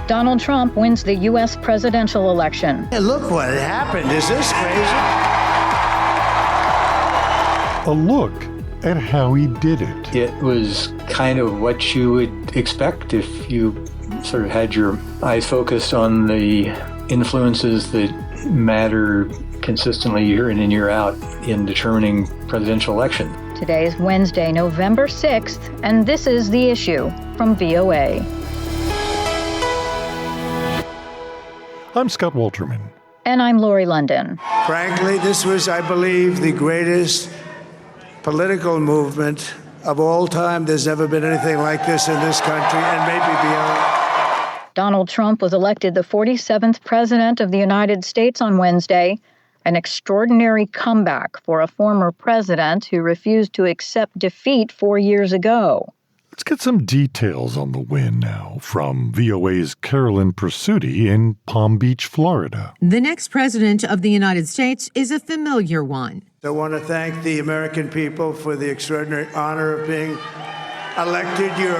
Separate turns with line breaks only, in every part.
Donald Trump wins the U.S. presidential election.
Hey, look what happened. Is this crazy?
A look at how he did it.
It was kind of what you would expect if you sort of had your eyes focused on the influences that matter consistently year in and year out in determining presidential election.
Today is Wednesday, November 6th, and this is The Issue from VOA.
I'm Scott Walterman.
And I'm Lori London.
Frankly, this was, I believe, the greatest political movement of all time. There's never been anything like this in this country and maybe beyond.
Donald Trump was elected the 47th president of the United States on Wednesday, an extraordinary comeback for a former president who refused to accept defeat 4 years ago.
Let's get some details on the win now from VOA's Carolyn Pursuti in Palm Beach, Florida.
The next president of the United States is a familiar one.
I want to thank the American people for the extraordinary honor of being elected your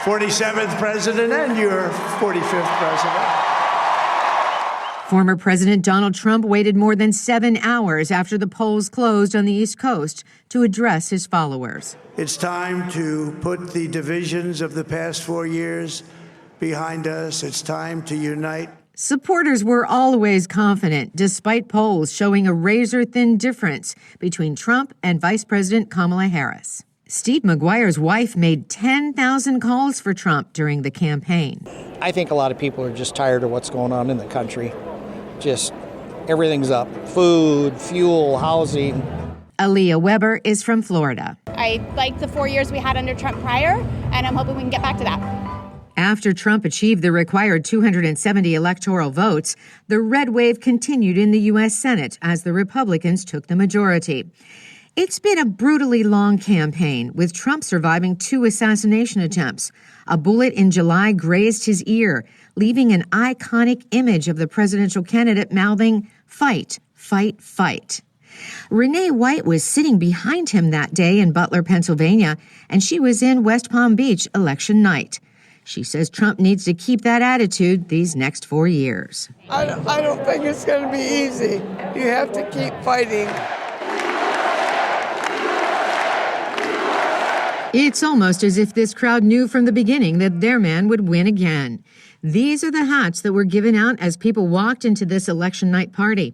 47th president and your 45th president.
Former President Donald Trump waited more than 7 hours after the polls closed on the East Coast to address his followers.
It's time to put the divisions of the past 4 years behind us. It's time to unite.
Supporters were always confident, despite polls showing a razor-thin difference between Trump and Vice President Kamala Harris. Steve McGuire's wife made 10,000 calls for Trump during the campaign.
I think a lot of people are just tired of what's going on in the country. Just everything's up. Food, fuel, housing.
Aaliyah Weber is from Florida.
I liked the 4 years we had under Trump prior, and I'm hoping we can get back to that.
After Trump achieved the required 270 electoral votes, the red wave continued in the U.S. Senate as the Republicans took the majority. It's been a brutally long campaign, with Trump surviving 2 assassination attempts. A bullet in July grazed his ear, leaving an iconic image of the presidential candidate mouthing, "Fight, fight, fight." Renee White was sitting behind him that day in Butler, Pennsylvania, and she was in West Palm Beach election night. She says Trump needs to keep that attitude these next 4 years.
I don't think it's going to be easy. You have to keep fighting.
It's almost as if this crowd knew from the beginning that their man would win again. These are the hats that were given out as people walked into this election night party.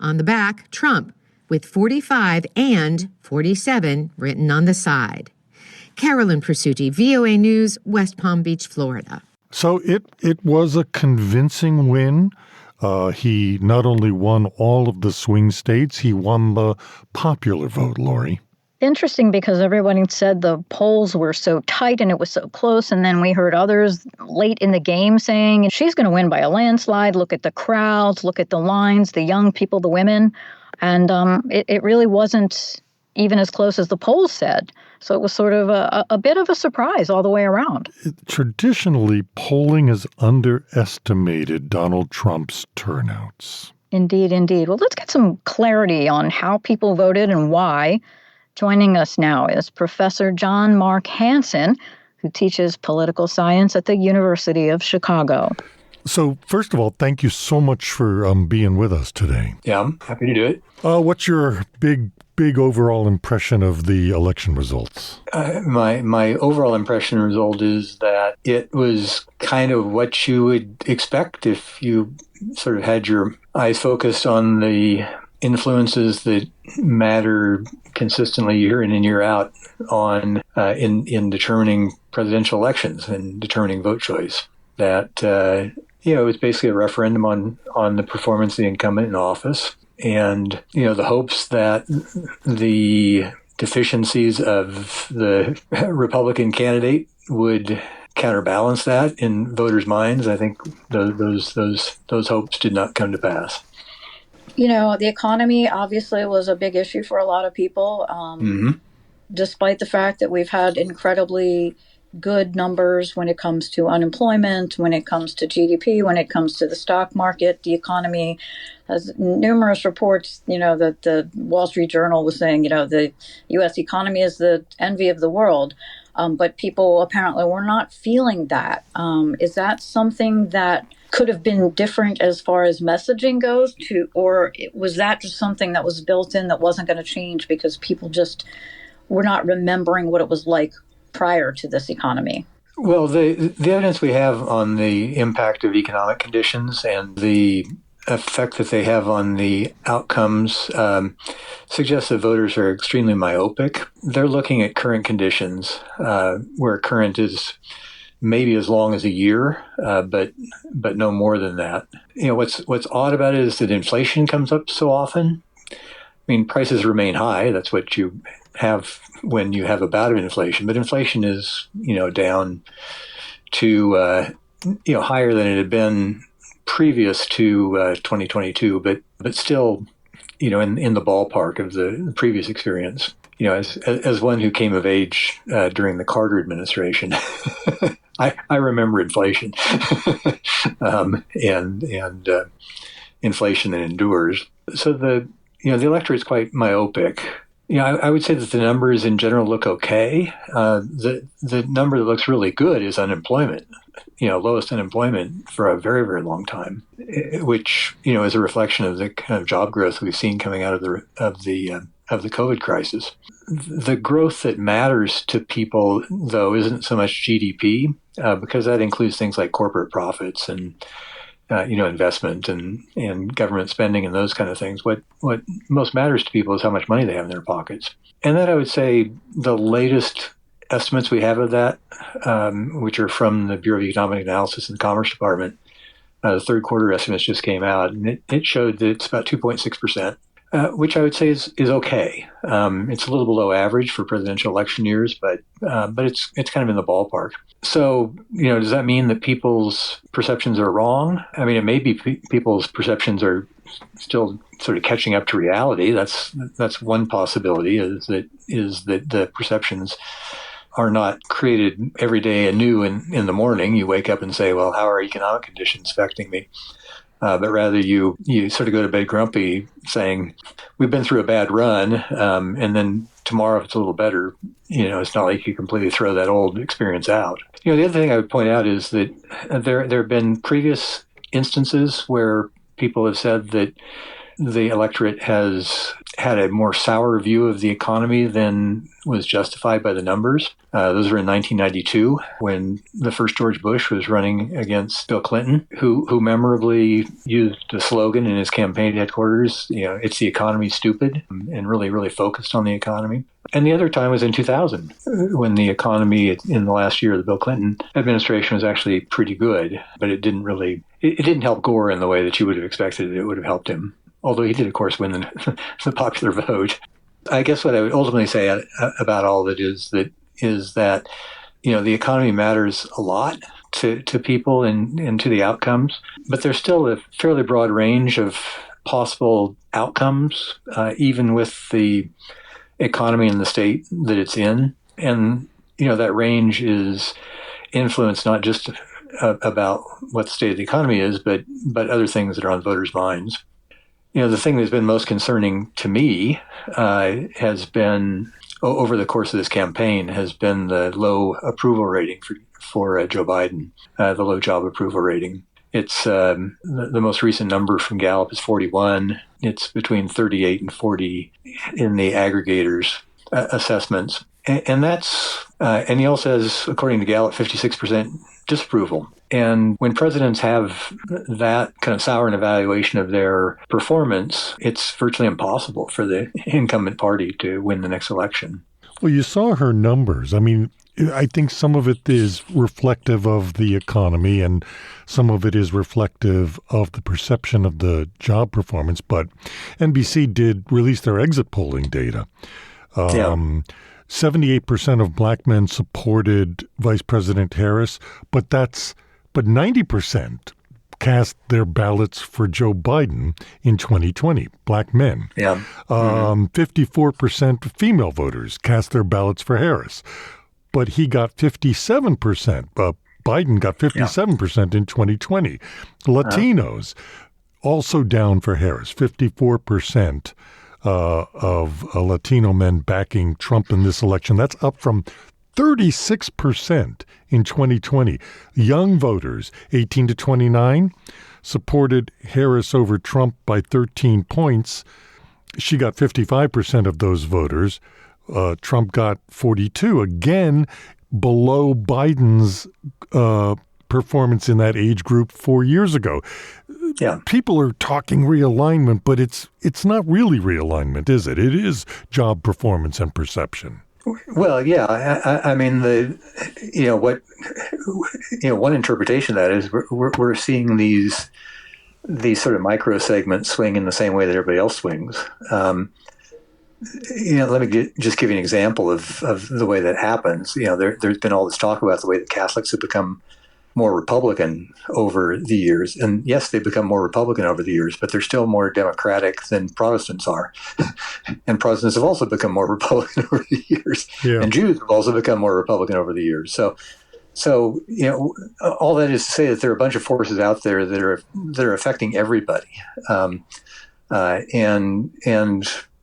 On the back, Trump, with 45 and 47 written on the side. Carolyn Pursuti, VOA News, West Palm Beach, Florida.
So it was a convincing win. He not only won all of the swing states, he won the popular vote, Lori.
Interesting, because everybody said the polls were so tight and it was so close, and then we heard others late in the game saying she's going to win by a landslide. Look at the crowds, look at the lines, the young people, the women, and it really wasn't even as close as the polls said. So it was sort of a bit of a surprise all the way around.
Traditionally, polling has underestimated Donald Trump's turnouts.
Indeed, indeed. Well, let's get some clarity on how people voted and why. Joining us now is Professor John Mark Hansen, who teaches political science at the University of Chicago.
So, first of all, thank you so much for being with us today.
Yeah, I'm happy to do it.
What's your big overall impression of the election results?
My overall impression result is that it was kind of what you would expect if you sort of had your eyes focused on the influences that matter consistently year in and year out on in determining presidential elections and determining vote choice. That it was basically a referendum on the performance of the incumbent in office, and the hopes that the deficiencies of the Republican candidate would counterbalance that in voters' minds. I think those hopes did not come to pass.
The economy obviously was a big issue for a lot of people, despite the fact that we've had incredibly good numbers when it comes to unemployment, when it comes to GDP, when it comes to the stock market. The economy has numerous reports, that the Wall Street Journal was saying, the U.S. economy is the envy of the world.
But people apparently were not feeling that. Is that something that could have been different as far as messaging goes, or was that just something that was built in that wasn't going to change because people just were not remembering what it was like prior to this economy?
Well, the evidence we have on the impact of economic conditions and the effect that they have on the outcomes suggests that voters are extremely myopic. They're looking at current conditions, where current is maybe as long as a year, but no more than that. What's odd about it is that inflation comes up so often. I mean, prices remain high. That's what you have when you have a bout of inflation. But inflation is, down to, higher than it had been previous to 2022, but still, in the ballpark of the previous experience. As one who came of age during the Carter administration, I remember inflation and inflation that endures. So the electorate is quite myopic. I would say that the numbers in general look okay. The number that looks really good is unemployment. Lowest unemployment for a very, very long time, which is a reflection of the kind of job growth we've seen coming out of the COVID crisis. The growth that matters to people, though, isn't so much GDP, because that includes things like corporate profits and investment and government spending and those kind of things. What most matters to people is how much money they have in their pockets. And then I would say the latest estimates we have of that, which are from the Bureau of Economic Analysis and the Commerce Department, the third quarter estimates just came out, and it showed that it's about 2.6%, which I would say is okay. It's a little below average for presidential election years, but it's kind of in the ballpark. So, does that mean that people's perceptions are wrong? I mean, it may be people's perceptions are still sort of catching up to reality. That's one possibility, is that the perceptions are not created every day anew in the morning. You wake up and say, well, how are economic conditions affecting me? But rather you sort of go to bed grumpy saying, we've been through a bad run, and then tomorrow if it's a little better, it's not like you completely throw that old experience out. The other thing I would point out is that there have been previous instances where people have said that the electorate has had a more sour view of the economy than was justified by the numbers. Those were in 1992 when the first George Bush was running against Bill Clinton, who memorably used a slogan in his campaign headquarters, it's the economy, stupid, and really, really focused on the economy. And the other time was in 2000 when the economy in the last year of the Bill Clinton administration was actually pretty good, but it didn't help Gore in the way that you would have expected it would have helped him. Although he did, of course, win the popular vote. I guess what I would ultimately say about all of it is that the economy matters a lot to people and to the outcomes, but there's still a fairly broad range of possible outcomes, even with the economy and the state that it's in. And that range is influenced not just about what the state of the economy is, but other things that are on voters' minds. The thing that's been most concerning to me has been, over the course of this campaign, has been the low approval rating for Joe Biden, the low job approval rating. It's the most recent number from Gallup is 41. It's between 38 and 40 in the aggregators' assessments. And that's, and he also has, according to Gallup, 56% disapproval. And when presidents have that kind of sour an evaluation of their performance, it's virtually impossible for the incumbent party to win the next election.
Well, you saw her numbers. I mean, I think some of it is reflective of the economy and some of it is reflective of the perception of the job performance. But NBC did release their exit polling data. 78% of black men supported Vice President Harris, but 90% cast their ballots for Joe Biden in 2020, black men. 54% of female voters cast their ballots for Harris, but he got 57%. Biden got 57% in 2020. Latinos also down for Harris, 54%. Of Latino men backing Trump in this election. That's up from 36% in 2020. Young voters, 18 to 29, supported Harris over Trump by 13 points. She got 55% of those voters. Trump got 42, again below Biden's performance in that age group 4 years ago.
Yeah.
People are talking realignment, but it's not really realignment, is it? It is job performance and perception.
Well, yeah. I mean, one interpretation of that is we're seeing these sort of micro segments swing in the same way that everybody else swings. Let me just give you an example of the way that happens. There's been all this talk about the way that Catholics have become more Republican over the years. And yes, they've become more Republican over the years, but they're still more Democratic than Protestants are. And Protestants have also become more Republican over the years. Yeah. And Jews have also become more Republican over the years. So all that is to say that there are a bunch of forces out there that are affecting everybody.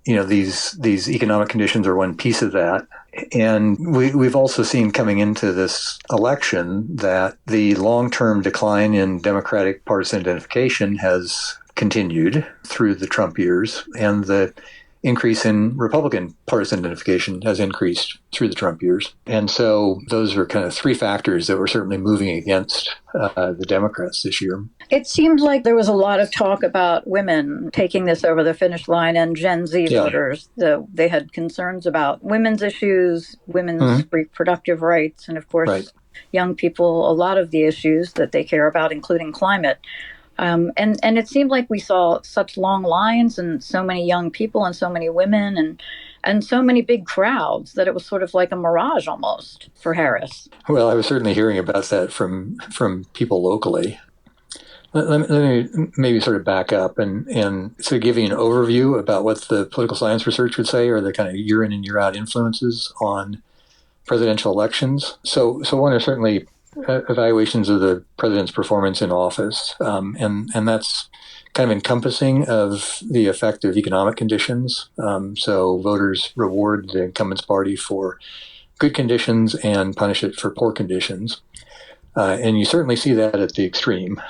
These economic conditions are one piece of that. And we've also seen coming into this election that the long-term decline in Democratic partisan identification has continued through the Trump years, and the increase in Republican partisan identification has increased through the Trump years. And so those are kind of three factors that were certainly moving against the Democrats this year.
It seemed like there was a lot of talk about women taking this over the finish line, and Gen Z voters. They had concerns about women's issues, women's reproductive rights, and of course, young people, a lot of the issues that they care about, including climate. And it seemed like we saw such long lines and so many young people and so many women and so many big crowds that it was sort of like a mirage almost for Harris.
Well, I was certainly hearing about that from people locally. Let me maybe sort of back up and sort of give you an overview about what the political science research would say are the kind of year in and year out influences on presidential elections. So one are certainly evaluations of the president's performance in office, and that's kind of encompassing of the effect of economic conditions. So voters reward the incumbent's party for good conditions and punish it for poor conditions. And you certainly see that at the extreme.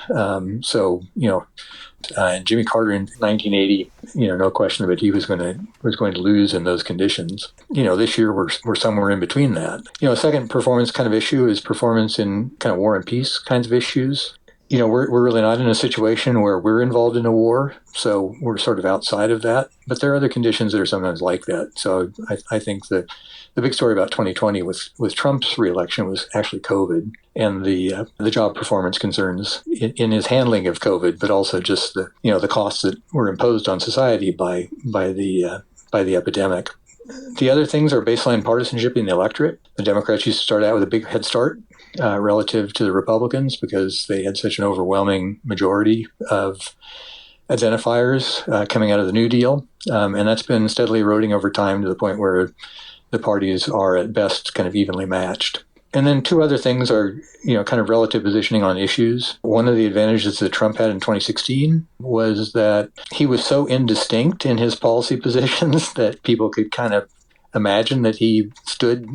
Jimmy Carter in 1980, no question of it, he was going to lose in those conditions. This year we're somewhere in between that. A second performance kind of issue is performance in kind of war and peace kinds of issues. We're really not in a situation where we're involved in a war, so we're sort of outside of that. But there are other conditions that are sometimes like that. So I think the big story about 2020 with Trump's reelection was actually COVID and the job performance concerns in his handling of COVID, but also just the costs that were imposed on society by the epidemic. The other things are baseline partisanship in the electorate. The Democrats used to start out with a big head start relative to the Republicans because they had such an overwhelming majority of identifiers coming out of the New Deal. And that's been steadily eroding over time to the point where the parties are at best kind of evenly matched. And then two other things are, kind of relative positioning on issues. One of the advantages that Trump had in 2016 was that he was so indistinct in his policy positions that people could kind of imagine that he stood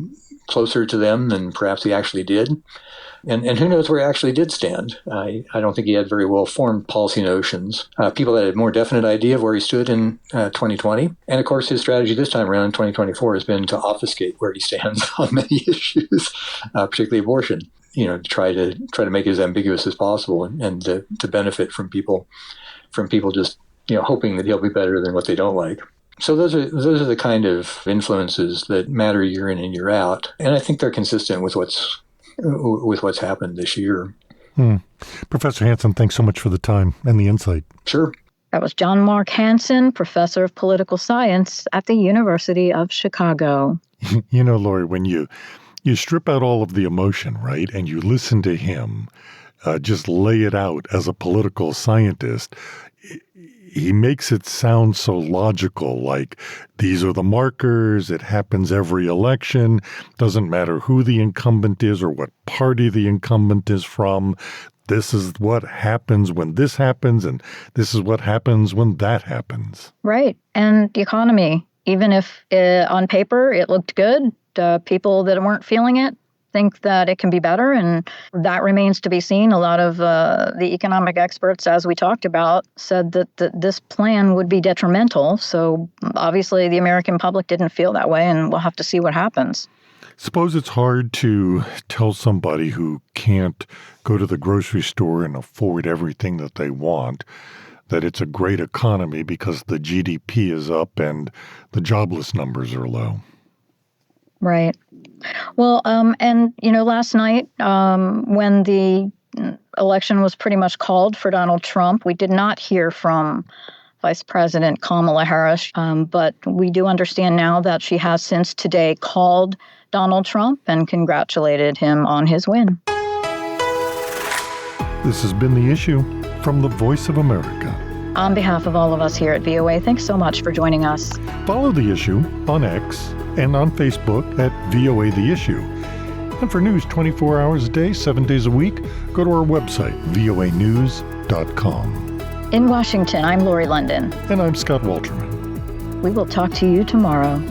closer to them than perhaps he actually did. And who knows where he actually did stand. I don't think he had very well-formed policy notions. People that had a more definite idea of where he stood in 2020. And, of course, his strategy this time around in 2024 has been to obfuscate where he stands on many issues, particularly abortion, to try to make it as ambiguous as possible and to benefit from people just, hoping that he'll be better than what they don't like. So those are the kind of influences that matter year in and year out. And I think they're consistent with what's happened this year.
Professor Hansen, thanks so much for the time and the insight.
Sure.
That was John Mark Hansen, professor of political science at the University of Chicago.
Lori, when you strip out all of the emotion, right, and you listen to him just lay it out as a political scientist, he makes it sound so logical, like these are the markers, it happens every election, doesn't matter who the incumbent is or what party the incumbent is from. This is what happens when this happens, and this is what happens when that happens.
Right. And the economy, even if on paper it looked good, people that weren't feeling it think that it can be better, and that remains to be seen. A lot of the economic experts, as we talked about, said that this plan would be detrimental. So obviously the American public didn't feel that way, and we'll have to see what happens.
Suppose it's hard to tell somebody who can't go to the grocery store and afford everything that they want that it's a great economy because the GDP is up and the jobless numbers are low.
Right. Well, and, last night when the election was pretty much called for Donald Trump, we did not hear from Vice President Kamala Harris, but we do understand now that she has since today called Donald Trump and congratulated him on his win.
This has been The Issue from the Voice of America.
On behalf of all of us here at VOA, thanks so much for joining us.
Follow The Issue on X and on Facebook at VOA The Issue. And for news 24 hours a day, 7 days a week, go to our website, voanews.com.
In Washington, I'm Lori London.
And I'm Scott Walterman.
We will talk to you tomorrow.